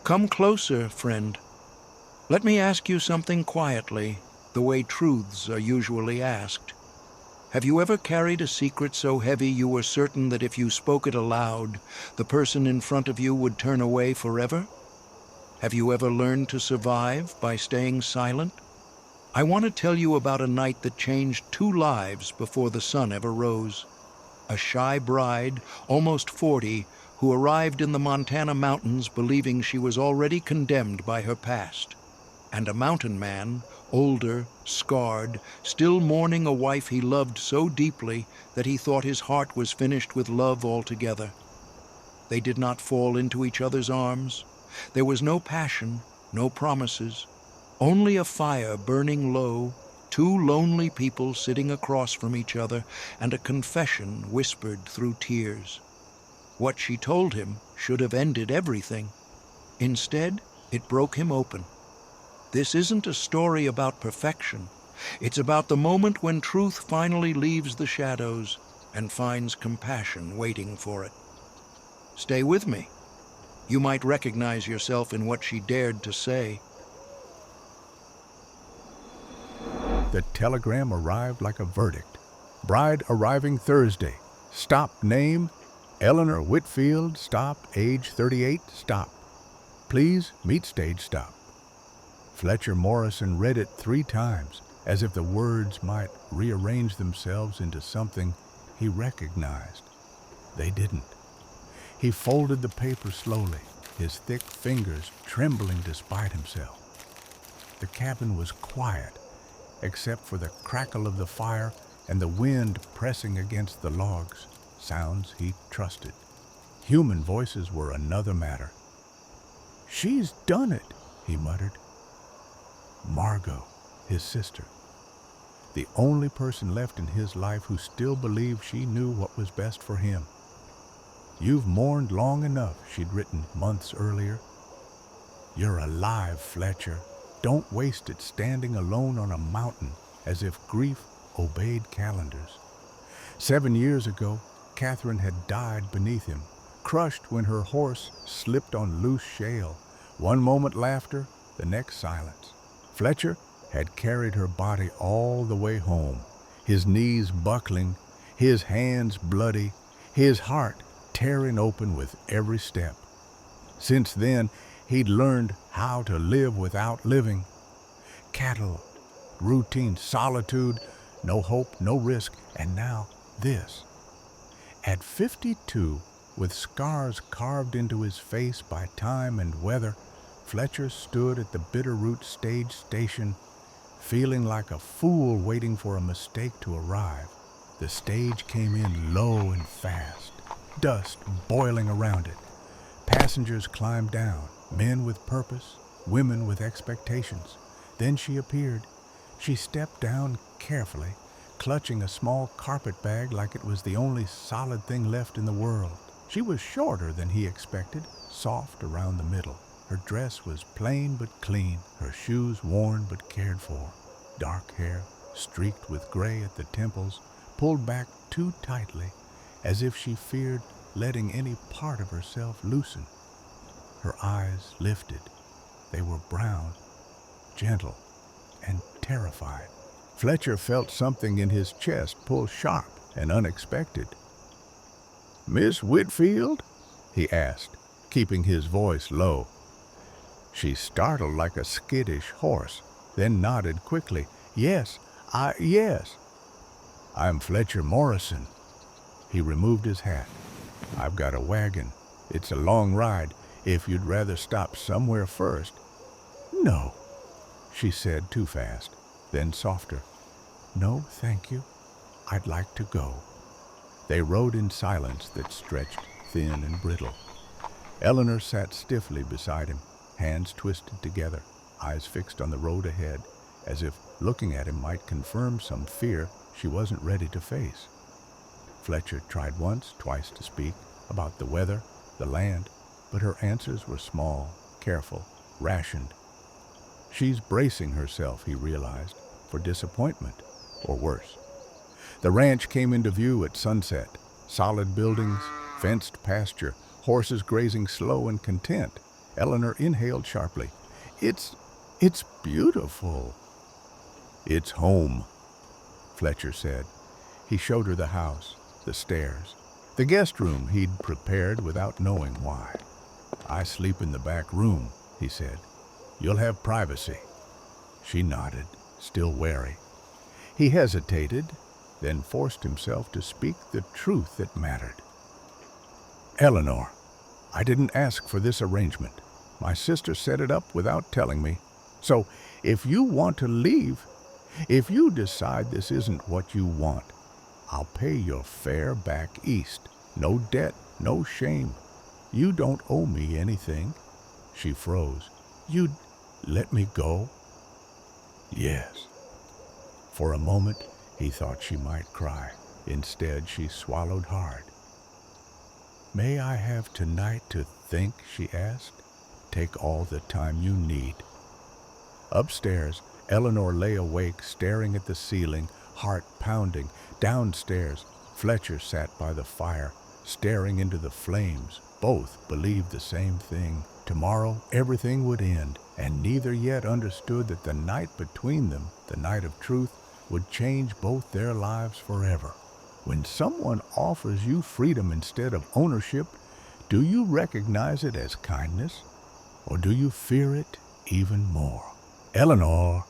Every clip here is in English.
Come closer, friend. Let me ask you something quietly, the way truths are usually asked. Have you ever carried a secret so heavy you were certain that if you spoke it aloud, the person in front of you would turn away forever? Have you ever learned to survive by staying silent? I want to tell you about a night that changed 2 lives before the sun ever rose. A shy bride, almost 40, who arrived in the Montana mountains believing she was already condemned by her past. And a mountain man, older, scarred, still mourning a wife he loved so deeply that he thought his heart was finished with love altogether. They did not fall into each other's arms. There was no passion, no promises, only a fire burning low, 2 lonely people sitting across from each other, and a confession whispered through tears. What she told him should have ended everything. Instead, it broke him open. This isn't a story about perfection. It's about the moment when truth finally leaves the shadows and finds compassion waiting for it. Stay with me. You might recognize yourself in what she dared to say. The telegram arrived like a verdict. Bride arriving Thursday. Stop name, Eleanor Whitfield. Stop age 38. Stop. Please meet stage stop. Fletcher Morrison read it 3 times, as if the words might rearrange themselves into something he recognized. They didn't. He folded the paper slowly, his thick fingers trembling despite himself. The cabin was quiet, except for the crackle of the fire and the wind pressing against the logs, sounds he trusted. Human voices were another matter. "She's done it," he muttered. Margot, his sister, the only person left in his life who still believed she knew what was best for him. "You've mourned long enough," she'd written months earlier. "You're alive, Fletcher. Don't waste it standing alone on a mountain as if grief obeyed calendars." 7 years ago, Catherine had died beneath him, crushed when her horse slipped on loose shale. One moment laughter, the next silence. Fletcher had carried her body all the way home, his knees buckling, his hands bloody, his heart tearing open with every step. Since then, he'd learned how to live without living. Cattle, routine, solitude, no hope, no risk, and now this. At 52, with scars carved into his face by time and weather, Fletcher stood at the Bitterroot stage station, feeling like a fool waiting for a mistake to arrive. The stage came in low and fast, dust boiling around it. Passengers climbed down, men with purpose, women with expectations. Then she appeared. She stepped down carefully, clutching a small carpet bag like it was the only solid thing left in the world. She was shorter than he expected, soft around the middle. Her dress was plain but clean, her shoes worn but cared for. Dark hair, streaked with gray at the temples, pulled back too tightly, as if she feared letting any part of herself loosen. Her eyes lifted. They were brown, gentle, and terrified. Fletcher felt something in his chest pull sharp and unexpected. "Miss Whitfield?" he asked, keeping his voice low. She startled like a skittish horse, then nodded quickly. Yes. "I'm Fletcher Morrison." He removed his hat. "I've got a wagon. It's a long ride, if you'd rather stop somewhere first." "No," she said too fast, then softer. "No, thank you. I'd like to go." They rode in silence that stretched thin and brittle. Eleanor sat stiffly beside him, hands twisted together, eyes fixed on the road ahead, as if looking at him might confirm some fear she wasn't ready to face. Fletcher tried once, twice to speak about the weather, the land, but her answers were small, careful, rationed. She's bracing herself, he realized, for disappointment, or worse. The ranch came into view at sunset. Solid buildings, fenced pasture, horses grazing slow and content. Eleanor inhaled sharply. It's beautiful. It's home, Fletcher said. He showed her the house, the stairs, the guest room he'd prepared without knowing why. I sleep in the back room, he said. You'll have privacy. She nodded, still wary. He hesitated, then forced himself to speak the truth that mattered. Eleanor, I didn't ask for this arrangement. My sister set it up without telling me. So, if you want to leave, if you decide this isn't what you want, I'll pay your fare back east. No debt, no shame. You don't owe me anything. She froze. You'd let me go? Yes. For a moment, he thought she might cry. Instead, she swallowed hard. May I have tonight to think, she asked. Take all the time you need. Upstairs, Eleanor lay awake, staring at the ceiling, heart pounding. Downstairs, Fletcher sat by the fire, staring into the flames. Both believed the same thing. Tomorrow, everything would end, and neither yet understood that the night between them, the night of truth, would change both their lives forever. When someone offers you freedom instead of ownership, do you recognize it as kindness, or do you fear it even more? Eleanor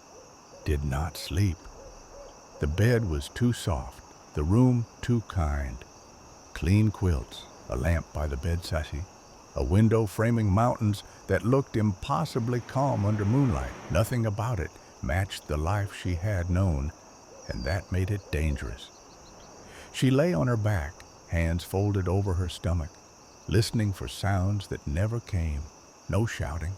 did not sleep. The bed was too soft, the room too kind. Clean quilts, a lamp by the bedside, a window framing mountains that looked impossibly calm under moonlight. Nothing about it matched the life she had known, and that made it dangerous. She lay on her back, hands folded over her stomach, listening for sounds that never came. No shouting,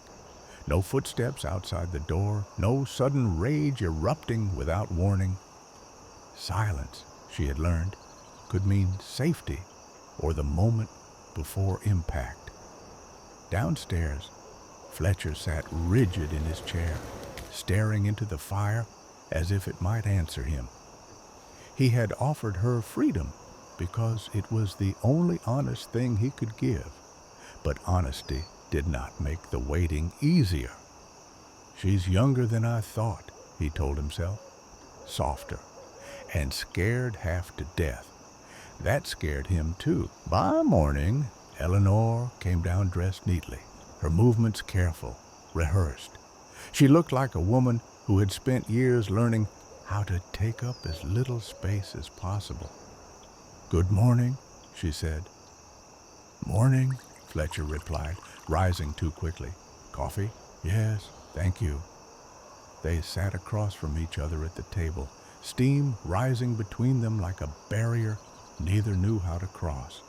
no footsteps outside the door, no sudden rage erupting without warning. Silence, she had learned, could mean safety or the moment before impact. Downstairs, Fletcher sat rigid in his chair, staring into the fire as if it might answer him. He had offered her freedom because it was the only honest thing he could give, but honesty did not make the waiting easier. She's younger than I thought, he told himself, softer, and scared half to death. That scared him too. By morning, Eleanor came down dressed neatly, her movements careful, rehearsed. She looked like a woman who had spent years learning how to take up as little space as possible. Good morning, she said. Morning, Fletcher replied, rising too quickly. Coffee? Yes, thank you. They sat across from each other at the table, steam rising between them like a barrier neither knew how to cross.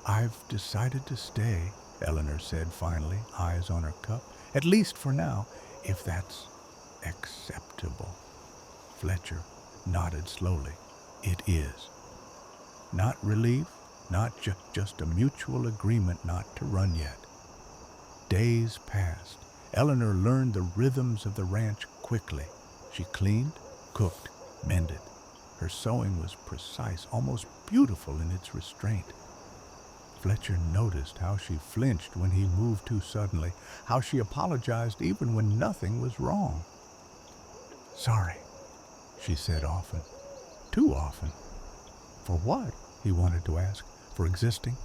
I've decided to stay, Eleanor said finally, eyes on her cup. At least for now, if that's acceptable. Fletcher nodded slowly. It is. Not relief, not just a mutual agreement not to run yet. Days passed. Eleanor learned the rhythms of the ranch quickly. She cleaned, cooked, mended. Her sewing was precise, almost beautiful in its restraint. Fletcher noticed how she flinched when he moved too suddenly, how she apologized even when nothing was wrong. Sorry, she said often, too often. For what? He wanted to ask. For existing?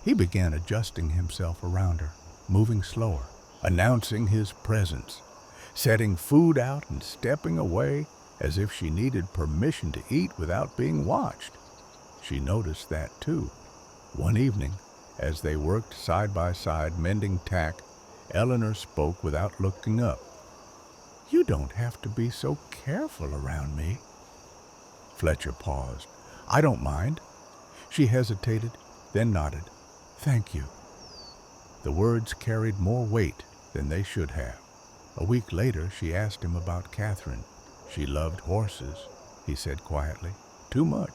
He began adjusting himself around her, moving slower, announcing his presence, setting food out and stepping away as if she needed permission to eat without being watched. She noticed that too. One evening, as they worked side by side mending tack, Eleanor spoke without looking up. You don't have to be so careful around me. Fletcher paused. I don't mind. She hesitated, then nodded. Thank you. The words carried more weight than they should have. A week later, she asked him about Catherine. She loved horses, he said quietly. Too much.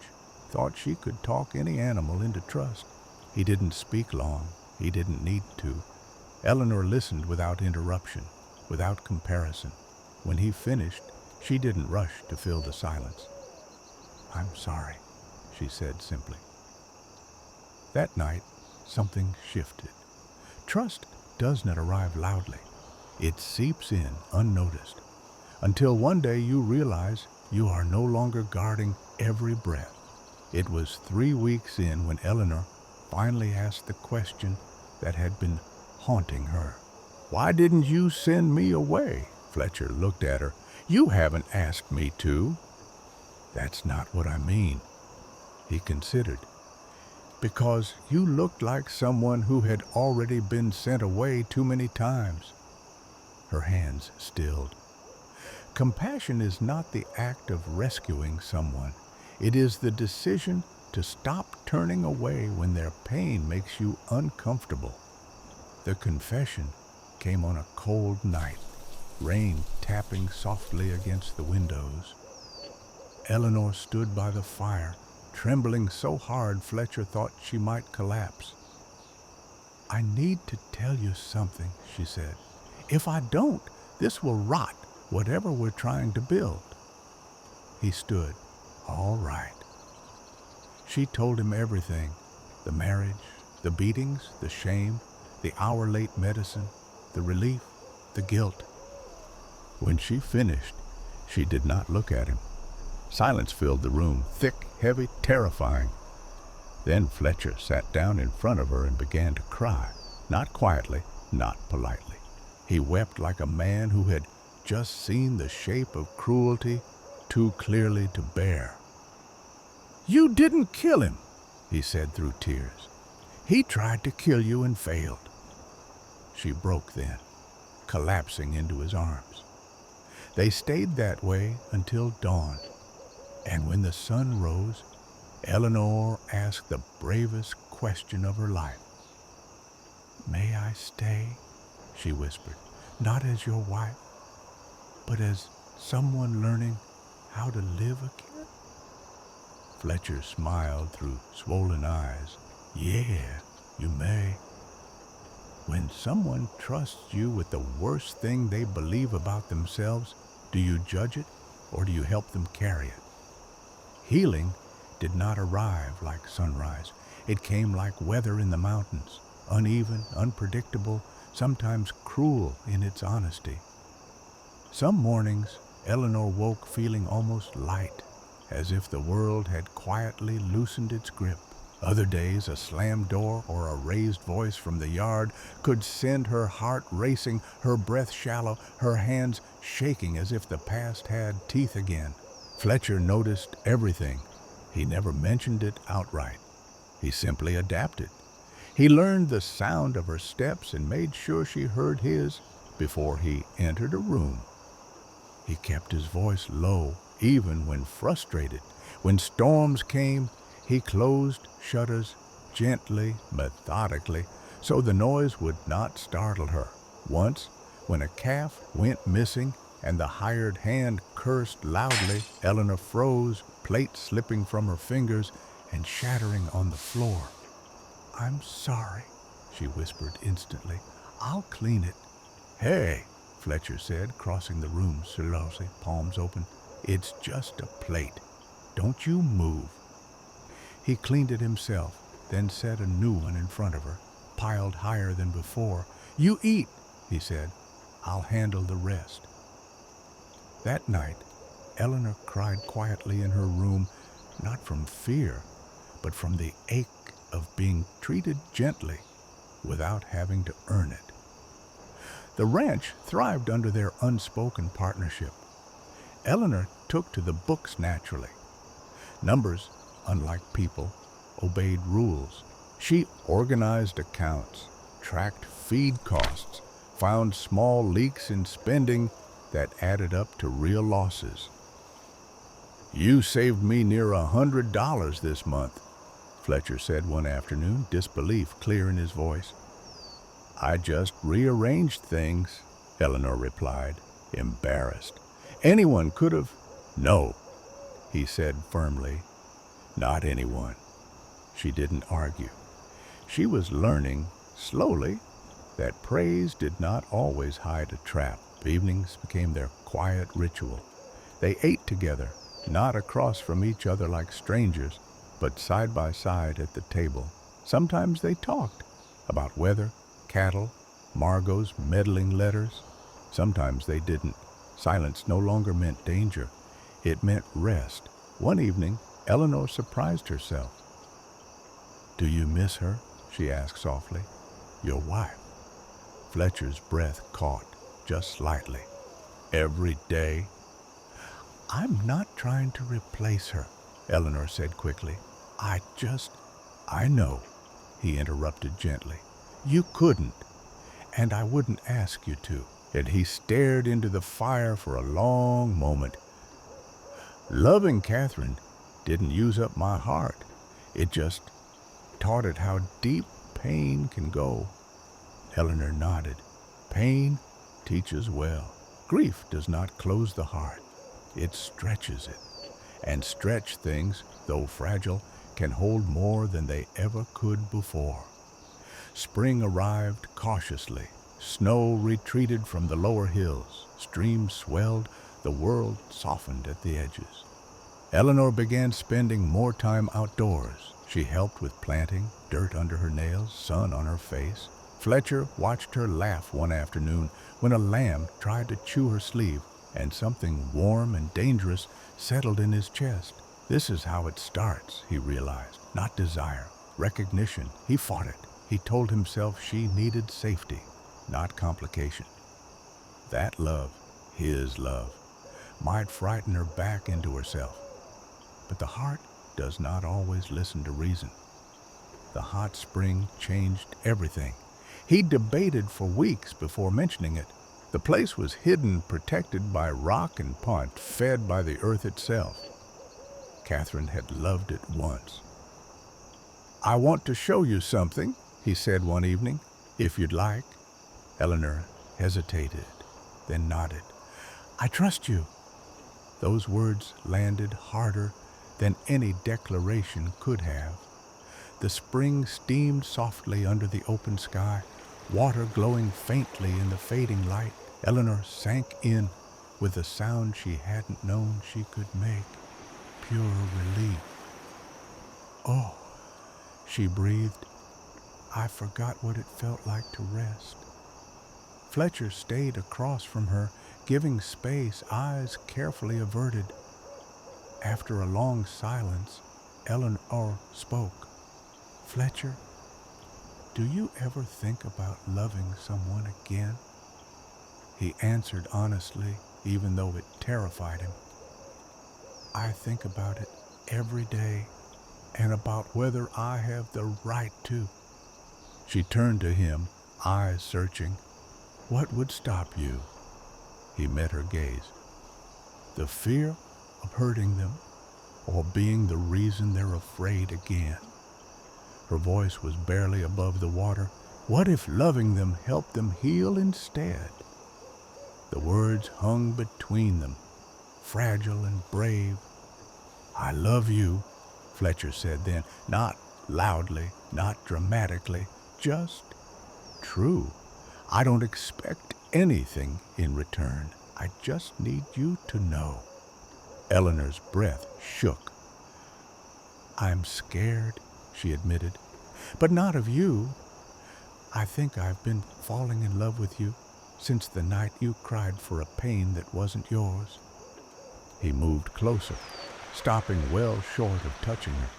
Thought she could talk any animal into trust. He didn't speak long. He didn't need to. Eleanor listened without interruption, without comparison. When he finished, she didn't rush to fill the silence. I'm sorry, she said simply. That night, something shifted. Trust does not arrive loudly. It seeps in unnoticed, until one day you realize you are no longer guarding every breath. It was 3 weeks in when Eleanor finally asked the question that had been haunting her. "Why didn't you send me away?" Fletcher looked at her. "You haven't asked me to." "That's not what I mean," he considered. "Because you looked like someone who had already been sent away too many times." Her hands stilled. Compassion is not the act of rescuing someone. It is the decision to stop turning away when their pain makes you uncomfortable. The confession came on a cold night, rain tapping softly against the windows. Eleanor stood by the fire, trembling so hard Fletcher thought she might collapse. "I need to tell you something," she said. "If I don't, this will rot whatever we're trying to build." He stood. "All right." She told him everything: the marriage, the beatings, the shame, the hour-late medicine, the relief, the guilt. When she finished, she did not look at him. Silence filled the room, thick, heavy, terrifying. Then Fletcher sat down in front of her and began to cry, not quietly, not politely. He wept like a man who had just seen the shape of cruelty too clearly to bear. "You didn't kill him," he said through tears. "He tried to kill you and failed." She broke then, collapsing into his arms. They stayed that way until dawn, and when the sun rose, Eleanor asked the bravest question of her life. "May I stay?" she whispered, "not as your wife, but as someone learning how to live again?" Fletcher smiled through swollen eyes. "Yeah, you may. When someone trusts you with the worst thing they believe about themselves, do you judge it or do you help them carry it?" Healing did not arrive like sunrise. It came like weather in the mountains, uneven, unpredictable, sometimes cruel in its honesty. Some mornings, Eleanor woke feeling almost light, as if the world had quietly loosened its grip. Other days, a slammed door or a raised voice from the yard could send her heart racing, her breath shallow, her hands shaking as if the past had teeth again. Fletcher noticed everything. He never mentioned it outright. He simply adapted. He learned the sound of her steps and made sure she heard his before he entered a room. He kept his voice low, even when frustrated. When storms came, he closed shutters gently, methodically, so the noise would not startle her. Once, when a calf went missing and the hired hand cursed loudly, Eleanor froze, plate slipping from her fingers and shattering on the floor. "I'm sorry," she whispered instantly. "I'll clean it." "Hey," Fletcher said, crossing the room slowly, palms open. "It's just a plate. Don't you move." He cleaned it himself, then set a new one in front of her, piled higher than before. "You eat," he said. "I'll handle the rest." That night, Eleanor cried quietly in her room, not from fear, but from the ache of being treated gently without having to earn it. The ranch thrived under their unspoken partnership. Eleanor took to the books naturally. Numbers, unlike people, obeyed rules. She organized accounts, tracked feed costs, found small leaks in spending that added up to real losses. "You saved me near $100 this month," Fletcher said one afternoon, disbelief clear in his voice. "I just rearranged things," Eleanor replied, embarrassed. "Anyone could have—" "No," he said firmly. "Not anyone." She didn't argue. She was learning, slowly, that praise did not always hide a trap. Evenings became their quiet ritual. They ate together, not across from each other like strangers, but side by side at the table. Sometimes they talked about weather, cattle, Margot's meddling letters. Sometimes they didn't. Silence no longer meant danger. It meant rest. One evening, Eleanor surprised herself. "Do you miss her?" she asked softly. "Your wife." Fletcher's breath caught, just slightly. "Every day?" "I'm not trying to replace her," Eleanor said quickly. I know," he interrupted gently. "You couldn't, and I wouldn't ask you to." And he stared into the fire for a long moment. "Loving Catherine didn't use up my heart. It just taught it how deep pain can go." Eleanor nodded. "Pain teaches well. Grief does not close the heart. It stretches it. And stretched things, though fragile, can hold more than they ever could before." Spring arrived cautiously. Snow retreated from the lower hills. Streams swelled. The world softened at the edges. Eleanor began spending more time outdoors. She helped with planting, dirt under her nails, sun on her face. Fletcher watched her laugh one afternoon when a lamb tried to chew her sleeve, and something warm and dangerous settled in his chest. This is how it starts, he realized. Not desire, recognition. He fought it. He told himself she needed safety, not complication. That love, his love, might frighten her back into herself. But the heart does not always listen to reason. The hot spring changed everything. He debated for weeks before mentioning it. The place was hidden, protected by rock and pond, fed by the earth itself. Catherine had loved it once. "I want to show you something," he said one evening, "if you'd like." Eleanor hesitated, then nodded. "I trust you." Those words landed harder than any declaration could have. The spring steamed softly under the open sky, water glowing faintly in the fading light. Eleanor sank in with a sound she hadn't known she could make. Pure relief. "Oh," she breathed. "I forgot what it felt like to rest." Fletcher stayed across from her, giving space, eyes carefully averted. After a long silence, Eleanor spoke. "Fletcher, do you ever think about loving someone again?" He answered honestly, even though it terrified him. "I think about it every day, and about whether I have the right to." She turned to him, eyes searching. "What would stop you?" He met her gaze. "The fear of hurting them, or being the reason they're afraid again." Her voice was barely above the water. "What if loving them helped them heal instead?" The words hung between them, fragile and brave. "I love you," Fletcher said then, not loudly, not dramatically, just true. "I don't expect anything in return. I just need you to know." Eleanor's breath shook. "I'm scared," she admitted, "but not of you. I think I've been falling in love with you since the night you cried for a pain that wasn't yours." He moved closer, stopping well short of touching her.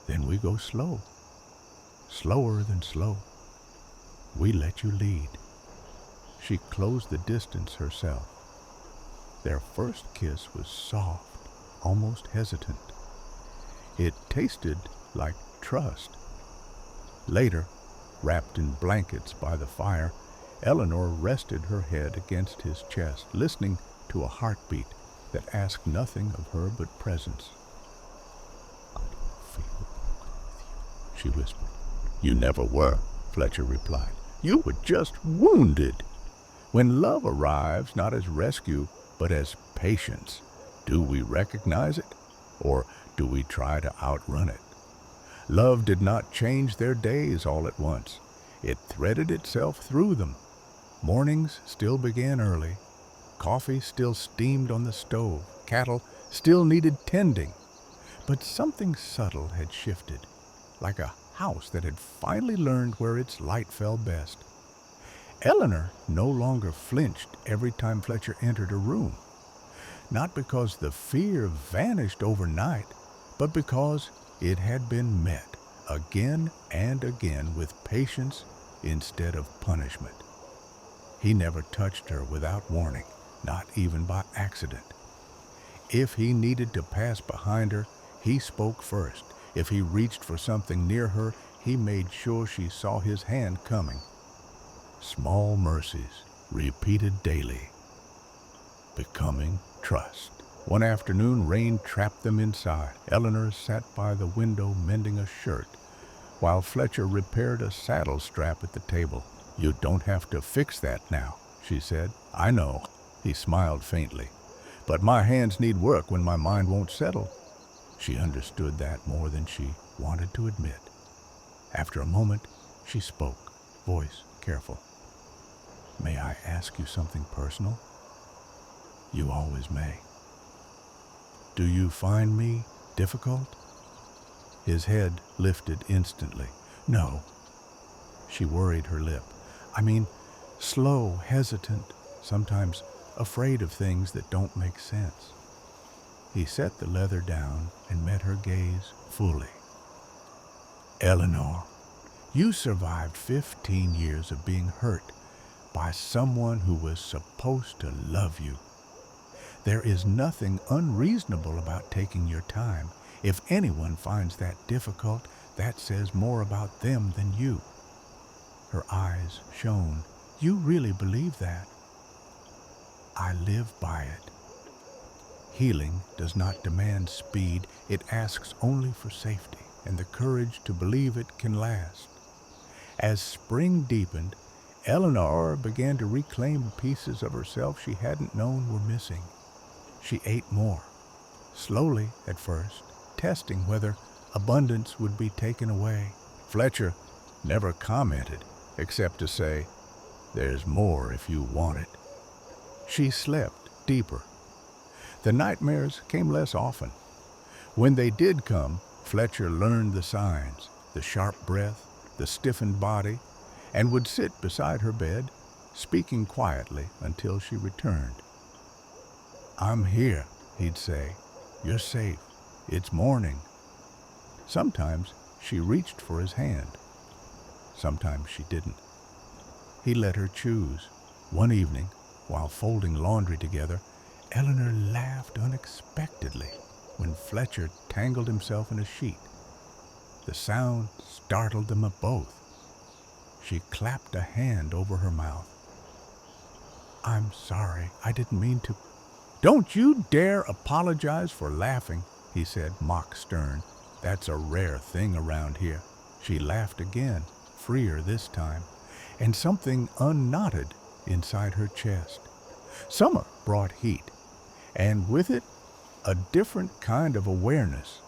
"Then we go slow, slower than slow. We let you lead." She closed the distance herself. Their first kiss was soft, almost hesitant. It tasted like trust. Later, wrapped in blankets by the fire, Eleanor rested her head against his chest, listening to a heartbeat that asked nothing of her but presence. "I don't feel broken with you," she whispered. "You never were," Fletcher replied. "You were just wounded. When love arrives, not as rescue, but as patience, do we recognize it, or do we try to outrun it?" Love did not change their days all at once. It threaded itself through them. Mornings still began early. Coffee still steamed on the stove. Cattle still needed tending. But something subtle had shifted, like a house that had finally learned where its light fell best. Eleanor no longer flinched every time Fletcher entered her room, not because the fear vanished overnight, but because it had been met again and again with patience instead of punishment. He never touched her without warning, not even by accident. If he needed to pass behind her, he spoke first. If he reached for something near her, he made sure she saw his hand coming. Small mercies, repeated daily, becoming trust. One afternoon, rain trapped them inside. Eleanor sat by the window mending a shirt, while Fletcher repaired a saddle strap at the table. "You don't have to fix that now," she said. "I know." He smiled faintly. "But my hands need work when my mind won't settle." She understood that more than she wanted to admit. After a moment, she spoke, voice careful. "May I ask you something personal?" "You always may." "Do you find me difficult?" His head lifted instantly. "No." She worried her lip. "I mean, slow, hesitant, sometimes afraid of things that don't make sense." He set the leather down and met her gaze fully. "Eleanor, you survived 15 years of being hurt by someone who was supposed to love you. There is nothing unreasonable about taking your time. If anyone finds that difficult, that says more about them than you." Her eyes shone. "You really believe that?" "I live by it. Healing does not demand speed. It asks only for safety and the courage to believe it can last." As spring deepened, Eleanor began to reclaim pieces of herself she hadn't known were missing. She ate more, slowly at first, testing whether abundance would be taken away. Fletcher never commented, except to say, "There's more if you want it." She slept deeper. The nightmares came less often. When they did come, Fletcher learned the signs, the sharp breath, the stiffened body, and would sit beside her bed, speaking quietly until she returned. "I'm here," he'd say. "You're safe. It's morning." Sometimes she reached for his hand. Sometimes she didn't. He let her choose. One evening, while folding laundry together, Eleanor laughed unexpectedly when Fletcher tangled himself in a sheet. The sound startled them both. She clapped a hand over her mouth. "I'm sorry. I didn't mean to." "Don't you dare apologize for laughing," he said, mock stern. "That's a rare thing around here." She laughed again, freer this time, and something unknotted inside her chest. Summer brought heat, and with it, a different kind of awareness.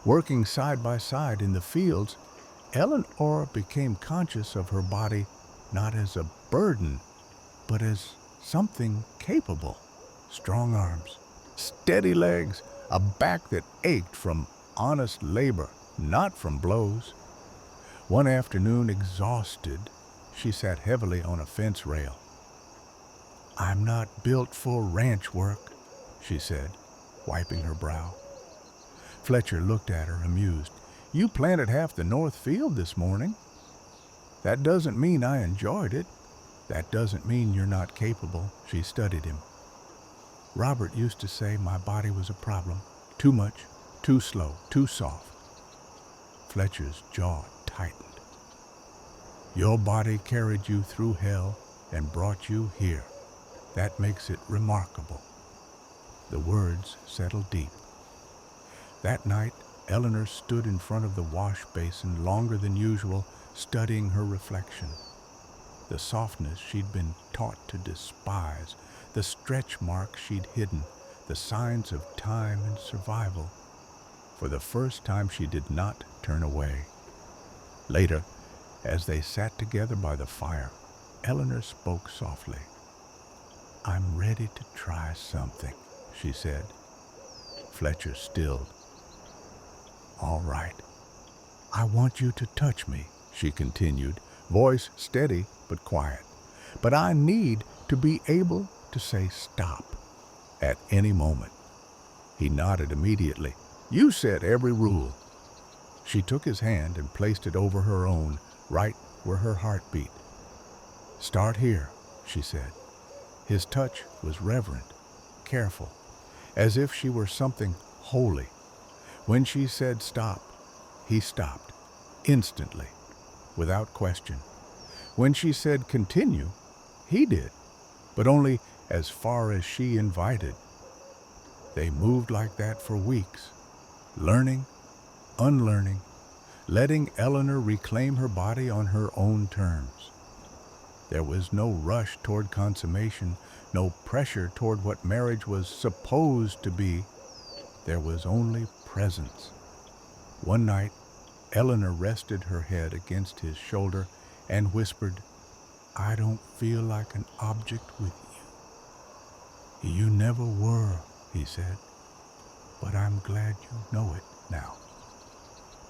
Working side by side in the fields, Eleanor became conscious of her body not as a burden, but as something capable. Strong arms, steady legs, a back that ached from honest labor, not from blows. One afternoon, exhausted, she sat heavily on a fence rail. "I'm not built for ranch work," she said, wiping her brow. Fletcher looked at her, amused. "You planted half the north field this morning." "That doesn't mean I enjoyed it." "That doesn't mean you're not capable." She studied him. "Robert used to say my body was a problem. Too much, too slow, too soft." Fletcher's jaw tightened. "Your body carried you through hell and brought you here. That makes it remarkable." The words settled deep. That night, Eleanor stood in front of the wash basin longer than usual, studying her reflection. The softness she'd been taught to despise, the stretch marks she'd hidden, the signs of time and survival. For the first time, she did not turn away. Later, as they sat together by the fire, Eleanor spoke softly. "I'm ready to try something," she said. Fletcher stilled. "All right." I want you to touch me, she continued, voice steady but quiet. But I need to be able to say stop at any moment. He nodded immediately. You set every rule. She took his hand and placed it over her own, right where her heart beat. Start here, she said. His touch was reverent, careful, as if she were something holy. When she said stop, he stopped, instantly, without question. When she said continue, he did, but only as far as she invited. They moved like that for weeks, learning, unlearning, letting Eleanor reclaim her body on her own terms. There was no rush toward consummation, no pressure toward what marriage was supposed to be. There was only presence. One night, Eleanor rested her head against his shoulder and whispered, I don't feel like an object with you. You never were, he said, but I'm glad you know it now.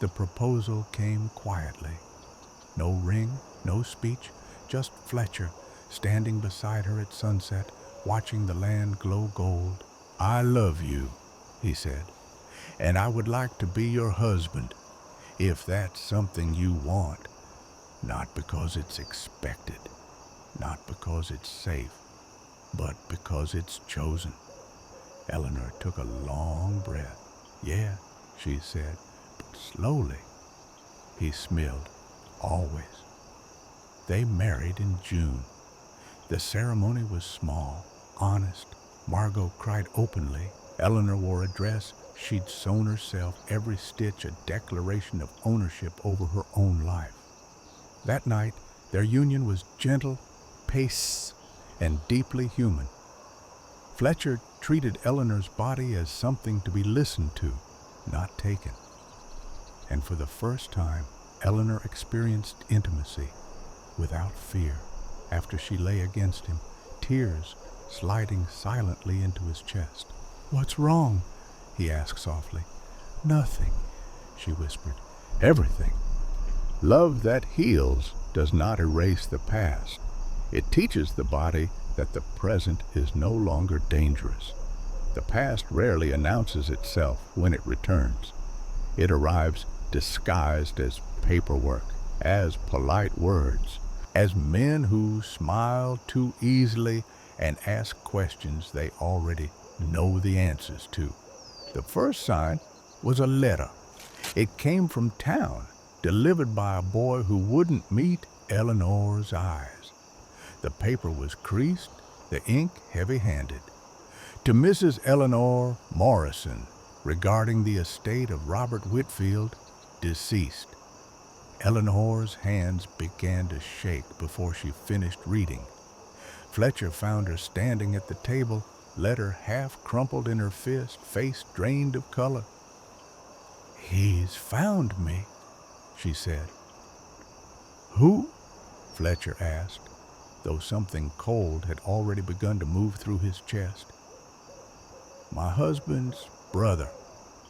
The proposal came quietly. No ring, no speech, just Fletcher standing beside her at sunset, watching the land glow gold. I love you, he said, and I would like to be your husband, if that's something you want, not because it's expected, not because it's safe, but because it's chosen. Eleanor took a long breath. Yeah, she said, but slowly. He smiled, always. They married in June. The ceremony was small, honest. Margot cried openly. Eleanor wore a dress she'd sewn herself, every stitch a declaration of ownership over her own life. That night, their union was gentle, pace, and deeply human. Fletcher treated Eleanor's body as something to be listened to, not taken. And for the first time, Eleanor experienced intimacy without fear after she lay against him, tears sliding silently into his chest. What's wrong? He asked softly. Nothing, she whispered. Everything. Love that heals does not erase the past. It teaches the body that the present is no longer dangerous. The past rarely announces itself when it returns. It arrives disguised as paperwork, as polite words, as men who smile too easily and ask questions they already know the answers to. The first sign was a letter. It came from town, delivered by a boy who wouldn't meet Eleanor's eyes. The paper was creased, the ink heavy-handed. To Mrs. Eleanor Morrison, regarding the estate of Robert Whitfield, deceased. Eleanor's hands began to shake before she finished reading. Fletcher found her standing at the table, letter half crumpled in her fist, face drained of color. He's found me, she said. Who? Fletcher asked, though something cold had already begun to move through his chest. My husband's brother,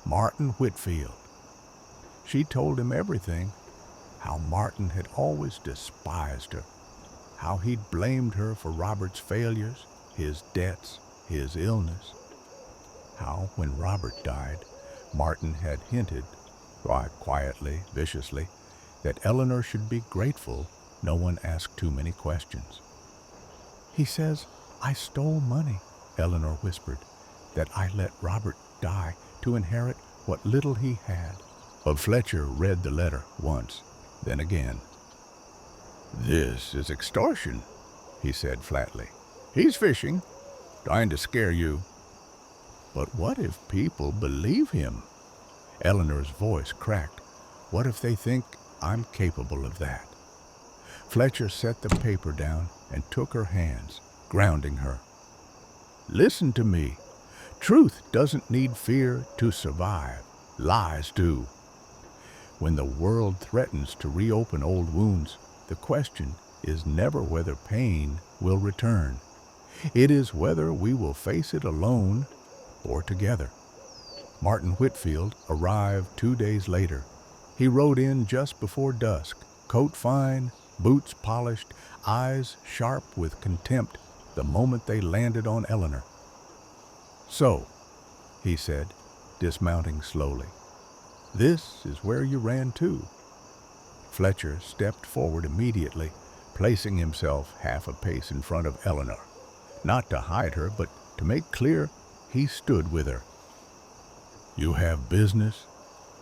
Martin Whitfield. She told him everything, how Martin had always despised her, how he'd blamed her for Robert's failures, his debts, his illness, how when Robert died, Martin had hinted, quietly, viciously, that Eleanor should be grateful no one asked too many questions. He says, I stole money, Eleanor whispered, that I let Robert die to inherit what little he had. But Fletcher read the letter once, then again. This is extortion, he said flatly. He's fishing, trying to scare you. But what if people believe him? Eleanor's voice cracked. What if they think I'm capable of that? Fletcher set the paper down and took her hands, grounding her. Listen to me. Truth doesn't need fear to survive. Lies do. When the world threatens to reopen old wounds, the question is never whether pain will return. It is whether we will face it alone or together. Martin Whitfield arrived 2 days later, He rode in just before dusk, coat fine, boots polished, eyes sharp with contempt the moment they landed on Eleanor. "So," he said, dismounting slowly, "this is where you ran to." Fletcher stepped forward immediately, placing himself half a pace in front of Eleanor, not to hide her, but to make clear he stood with her. "You have business?"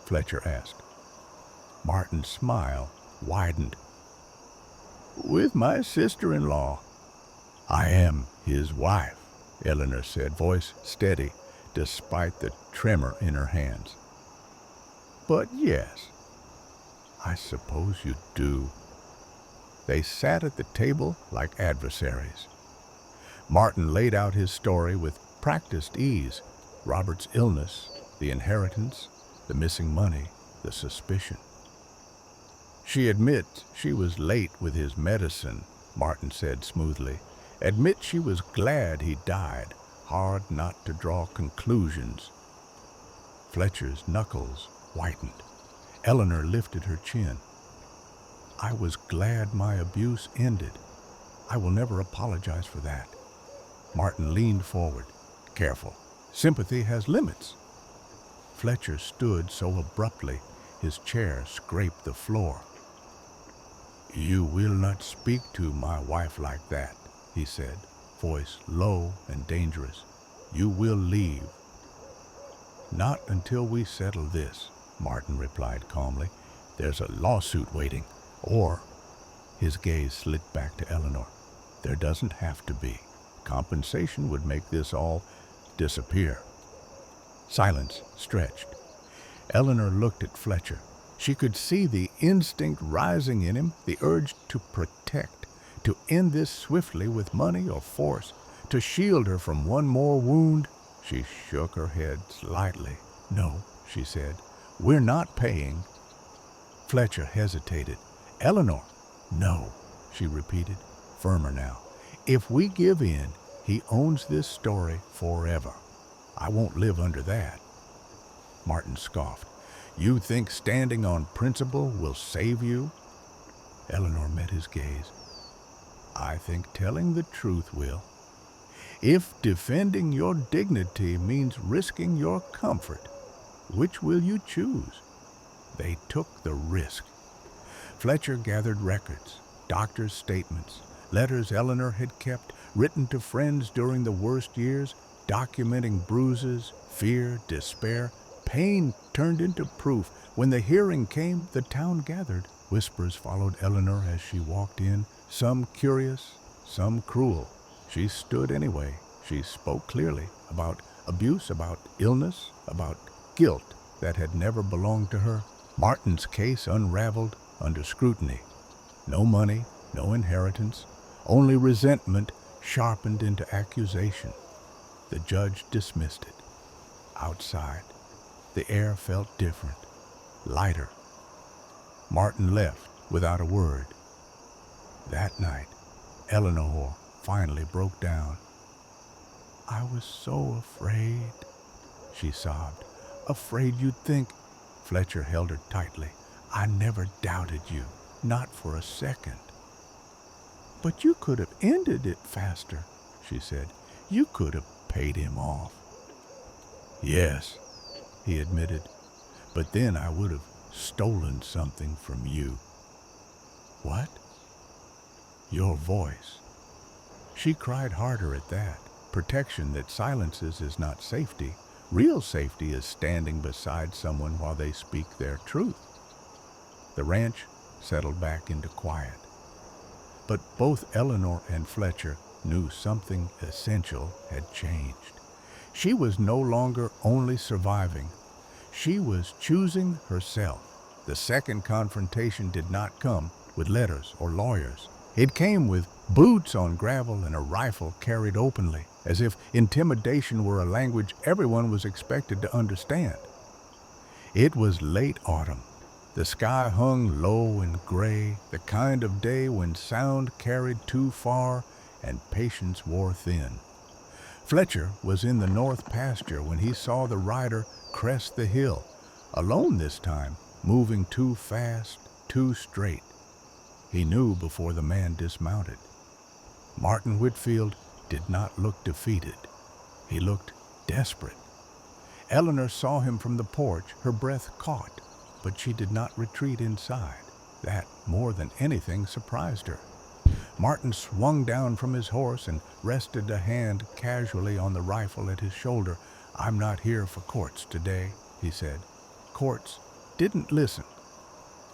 Fletcher asked. Martin's smile widened. "With my sister-in-law." "I am his wife," Eleanor said, voice steady, despite the tremor in her hands. "But yes, I suppose you do." They sat at the table like adversaries. Martin laid out his story with practiced ease: Robert's illness, the inheritance, the missing money, the suspicion. "She admits she was late with his medicine," Martin said smoothly. "Admits she was glad he died. Hard not to draw conclusions." Fletcher's knuckles whitened. Eleanor lifted her chin. "I was glad my abuse ended. I will never apologize for that." Martin leaned forward. "Careful. Sympathy has limits." Fletcher stood so abruptly, his chair scraped the floor. "You will not speak to my wife like that," he said, voice low and dangerous. "You will leave." "Not until we settle this," Martin replied calmly. "There's a lawsuit waiting. Or," his gaze slid back to Eleanor, "there doesn't have to be. Compensation would make this all disappear." Silence stretched. Eleanor looked at Fletcher. She could see the instinct rising in him, the urge to protect, to end this swiftly with money or force, to shield her from one more wound. She shook her head slightly. "No," she said, "we're not paying." Fletcher hesitated. "Eleanor." "No," she repeated, firmer now. "If we give in, he owns this story forever. I won't live under that." Martin scoffed. "You think standing on principle will save you?" Eleanor met his gaze. "I think telling the truth will. If defending your dignity means risking your comfort, which will you choose?" They took the risk. Fletcher gathered records, doctors' statements, letters Eleanor had kept, written to friends during the worst years, documenting bruises, fear, despair. Pain turned into proof. When the hearing came, the town gathered. Whispers followed Eleanor as she walked in, some curious, some cruel. She stood anyway. She spoke clearly about abuse, about illness, about guilt that had never belonged to her. Martin's case unraveled under scrutiny. No money, no inheritance, only resentment sharpened into accusation. The judge dismissed it. Outside, the air felt different, lighter. Martin left without a word. That night, Eleanor finally broke down. "I was so afraid," she sobbed. "Afraid you'd think." Fletcher held her tightly. "I never doubted you, not for a second." "But you could have ended it faster," she said. "You could have paid him off." "Yes," he admitted, "but then I would have stolen something from you." "What?" "Your voice." She cried harder at that. Protection that silences is not safety. Real safety is standing beside someone while they speak their truth. The ranch settled back into quiet. But both Eleanor and Fletcher knew something essential had changed. She was no longer only surviving. She was choosing herself. The second confrontation did not come with letters or lawyers. It came with boots on gravel and a rifle carried openly, as if intimidation were a language everyone was expected to understand. It was late autumn. The sky hung low and gray, the kind of day when sound carried too far and patience wore thin. Fletcher was in the north pasture when he saw the rider crest the hill. Alone this time, moving too fast, too straight. He knew before the man dismounted. Martin Whitfield did not look defeated. He looked desperate. Eleanor saw him from the porch, her breath caught, but she did not retreat inside. That, more than anything, surprised her. Martin swung down from his horse and rested a hand casually on the rifle at his shoulder. "I'm not here for courts today," he said. Courts didn't listen.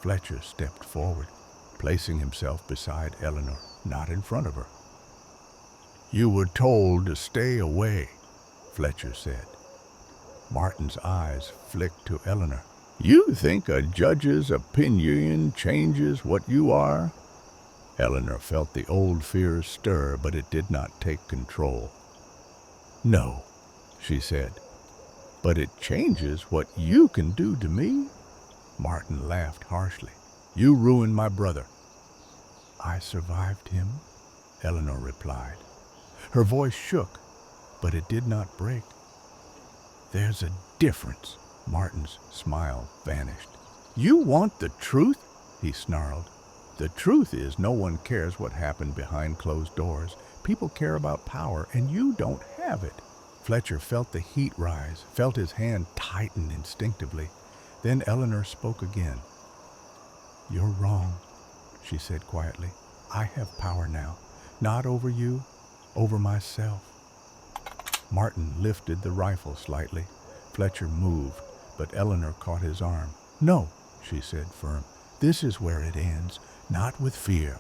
Fletcher stepped forward, placing himself beside Eleanor, not in front of her. "You were told to stay away," Fletcher said. Martin's eyes flicked to Eleanor. "You think a judge's opinion changes what you are?" Eleanor felt the old fears stir, but it did not take control. "No," she said, "but it changes what you can do to me." Martin laughed harshly. "You ruined my brother." "I survived him," Eleanor replied. Her voice shook, but it did not break. "There's a difference." Martin's smile vanished. "You want the truth?" he snarled. "The truth is no one cares what happened behind closed doors. People care about power, and you don't have it." Fletcher felt the heat rise, felt his hand tighten instinctively. Then Eleanor spoke again. "You're wrong," she said quietly. "I have power now, not over you, over myself." Martin lifted the rifle slightly. Fletcher moved, but Eleanor caught his arm. "No," she said firm. "This is where it ends, not with fear."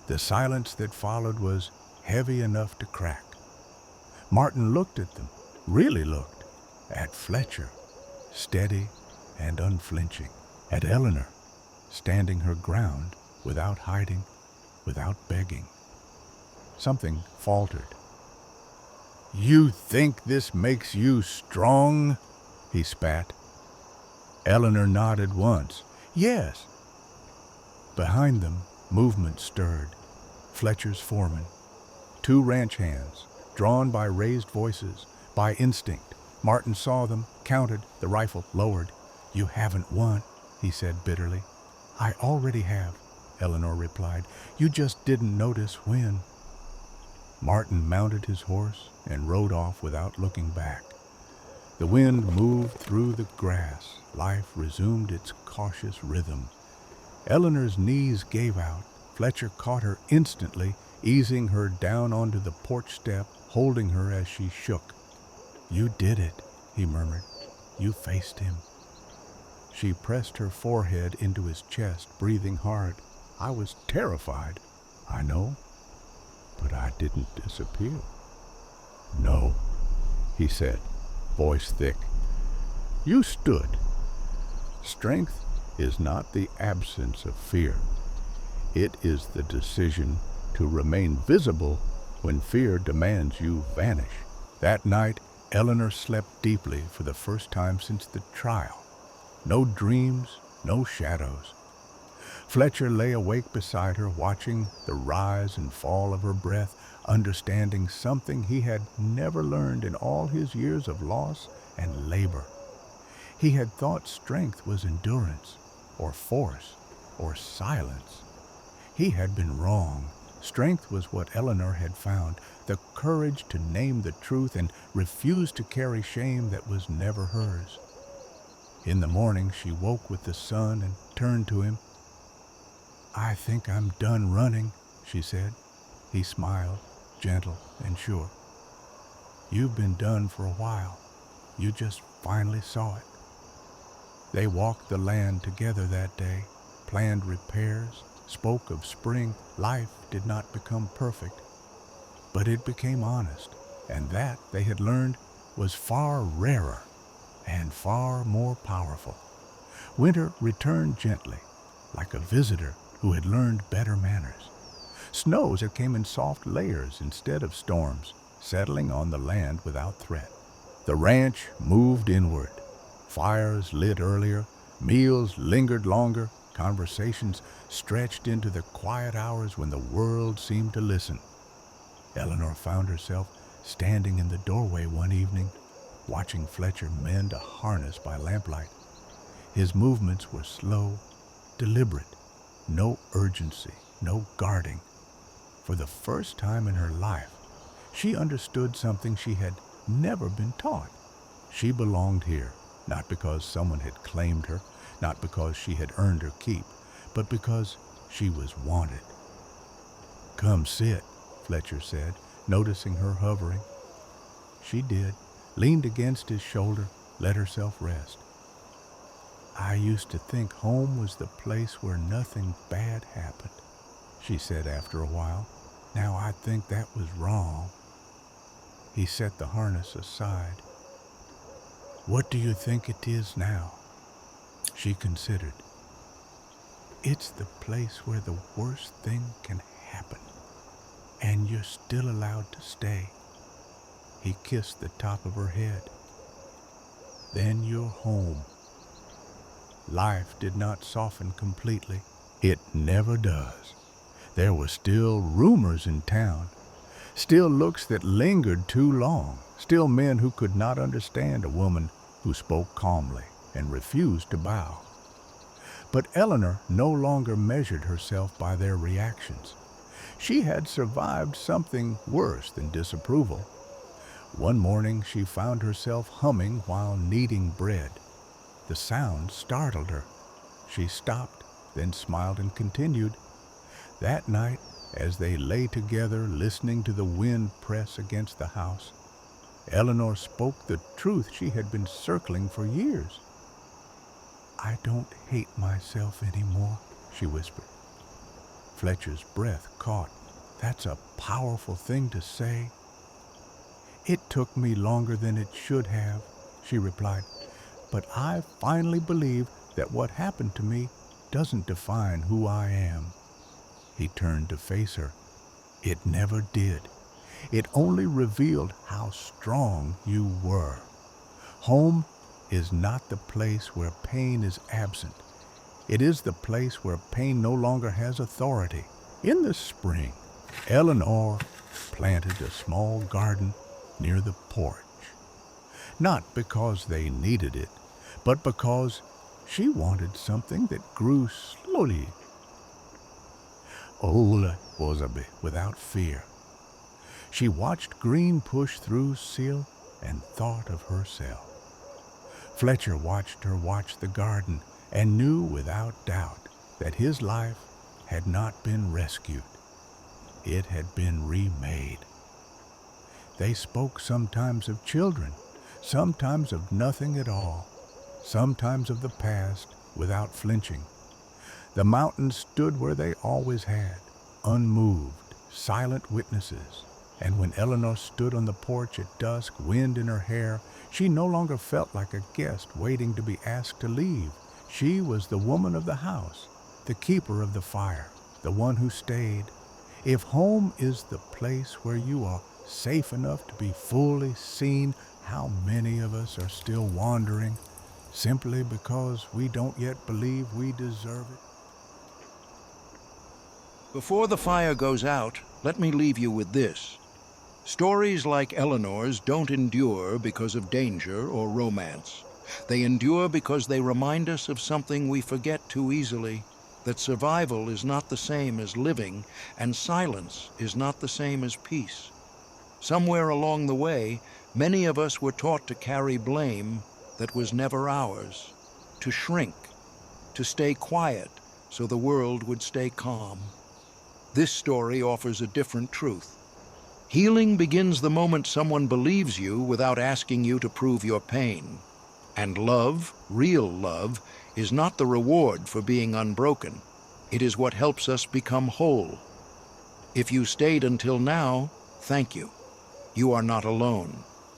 The silence that followed was heavy enough to crack. Martin looked at them, really looked, at Fletcher, steady and unflinching, at Eleanor, standing her ground without hiding, without begging. Something faltered. "You think this makes you strong?" he spat. Eleanor nodded once. "Yes." Behind them, movement stirred. Fletcher's foreman. Two ranch hands, drawn by raised voices, by instinct. Martin saw them, counted, the rifle lowered. "You haven't won," he said bitterly. "I already have," Eleanor replied. "You just didn't notice when." Martin mounted his horse and rode off without looking back. The wind moved through the grass. Life resumed its cautious rhythm. Eleanor's knees gave out. Fletcher caught her instantly, easing her down onto the porch step, holding her as she shook. "You did it," he murmured. "You faced him." She pressed her forehead into his chest, breathing hard. "I was terrified." "I know, but I didn't disappear." "No," he said, voice thick. "You stood. Strength is not the absence of fear. It is the decision to remain visible when fear demands you vanish." That night, Eleanor slept deeply for the first time since the trial. No dreams, no shadows. Fletcher lay awake beside her, watching the rise and fall of her breath, understanding something he had never learned in all his years of loss and labor. He had thought strength was endurance, or force, or silence. He had been wrong. Strength was what Eleanor had found, the courage to name the truth and refuse to carry shame that was never hers. In the morning, she woke with the sun and turned to him. "I think I'm done running," she said. He smiled, gentle and sure. "You've been done for a while. You just finally saw it." They walked the land together that day, planned repairs, spoke of spring. Life did not become perfect, but it became honest, and that, they had learned, was far rarer and far more powerful. Winter returned gently, like a visitor who had learned better manners. Snows that came in soft layers instead of storms, settling on the land without threat. The ranch moved inward. Fires lit earlier, meals lingered longer, conversations stretched into the quiet hours when the world seemed to listen. Eleanor found herself standing in the doorway one evening, watching Fletcher mend a harness by lamplight. His movements were slow, deliberate, no urgency, no guarding. For the first time in her life, she understood something she had never been taught. She belonged here, not because someone had claimed her, not because she had earned her keep, but because she was wanted. "Come sit," Fletcher said, noticing her hovering. She did, leaned against his shoulder, let herself rest. "I used to think home was the place where nothing bad happened," she said after a while. "Now I think that was wrong." He set the harness aside. "What do you think it is now?" She considered. "It's the place where the worst thing can happen, and you're still allowed to stay." He kissed the top of her head. "Then you're home." Life did not soften completely. It never does. There were still rumors in town, still looks that lingered too long, still men who could not understand a woman who spoke calmly and refused to bow. But Eleanor no longer measured herself by their reactions. She had survived something worse than disapproval. One morning she found herself humming while kneading bread. The sound startled her. She stopped, then smiled and continued. That night, as they lay together listening to the wind press against the house, Eleanor spoke the truth she had been circling for years. "I don't hate myself anymore," she whispered. Fletcher's breath caught. "That's a powerful thing to say." "It took me longer than it should have," she replied, "but I finally believe that what happened to me doesn't define who I am." He turned to face her. "It never did. It only revealed how strong you were. Home is not the place where pain is absent. It is the place where pain no longer has authority." In the spring, Eleanor planted a small garden near the porch. Not because they needed it, but because she wanted something that grew slowly. Without fear. She watched green push through sill and thought of herself. Fletcher watched her watch the garden and knew without doubt that his life had not been rescued. It had been remade. They spoke sometimes of children, sometimes of nothing at all, sometimes of the past without flinching. The mountains stood where they always had, unmoved, silent witnesses. And when Eleanor stood on the porch at dusk, wind in her hair, she no longer felt like a guest waiting to be asked to leave. She was the woman of the house, the keeper of the fire, the one who stayed. If home is the place where you are safe enough to be fully seen, how many of us are still wandering simply because we don't yet believe we deserve it? Before the fire goes out, let me leave you with this. Stories like Eleanor's don't endure because of danger or romance. They endure because they remind us of something we forget too easily, that survival is not the same as living, and silence is not the same as peace. Somewhere along the way, many of us were taught to carry blame that was never ours, to shrink, to stay quiet so the world would stay calm. This story offers a different truth. Healing begins the moment someone believes you without asking you to prove your pain. And love, real love, is not the reward for being unbroken. It is what helps us become whole. If you stayed until now, thank you. You are not alone.